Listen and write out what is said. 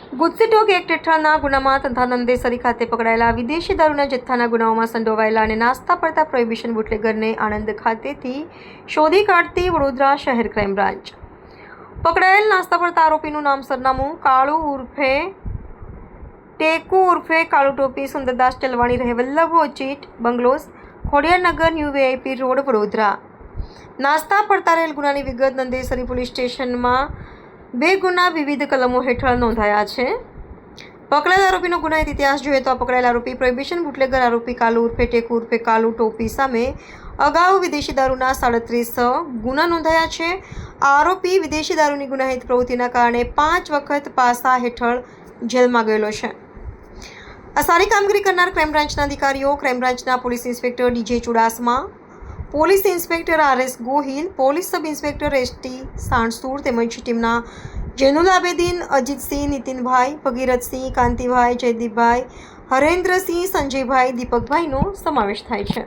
GUJCTOC act હેઠળના ગુનામાં તથા નંદેસરી ખાતે પકડાયેલા વિદેશી દારૂના જથ્થાના ગુનાઓમાં સંડોવાયેલા અને નાસ્તા પડતા પ્રોહિબિશન બુટલેગરને આણંદ ખાતેથી શોધી કાઢતી વડોદરા શહેર ક્રાઇમ બ્રાન્ચ. પકડાયેલ નાસ્તા પડતા આરોપીનું નામ સરનામું કાળુ ઉર્ફે ટેકુ ઉર્ફે કાળુ ટોપી, સુંદરદાસ ચલવાણી, રહે Vallabh orchid bungalows, Khodiyarnagar, new VIP road, Vadodara. નાસ્તા પડતા રહેલ ગુનાની વિગત નંદેસરી પોલીસ સ્ટેશનમાં 2 ગુના વિવિધ કલમો હેઠળ નોંધાયા છે. પકડાયેલ આરોપીનો ગુનાહિત ઇતિહાસ જોઈએ તો આ પકડાયેલ આરોપી પ્રોહિબિશન બુટલેગર આરોપી કાલુ ઉર્ફે ટેકુ ઉર્ફે કાલુ ટોપી સામે અગાઉ વિદેશી દારૂના 37 ગુના નોંધાયા છે. આરોપી વિદેશી દારૂની ગુનાહિત પ્રવૃત્તિના કારણે 5 વખત પાસા હેઠળ જેલમાં ગયેલો છે. આ સારી કામગીરી કરનાર ક્રાઇમ બ્રાન્ચના અધિકારીઓ, ક્રાઇમ બ્રાન્ચના police inspector DJ Chudasama, police inspector RS Gohil, police sub inspector ST Sanasur તેમજ ટીમના જૈનુલ આબેદીન, અજીતસિંહ, નીતિનભાઈ, ભગીરથસિંહ, કાંતિભાઈ, જયદીપભાઈ, હરેન્દ્રસિંહ, સંજયભાઈ, દીપકભાઈનો સમાવેશ થાય છે.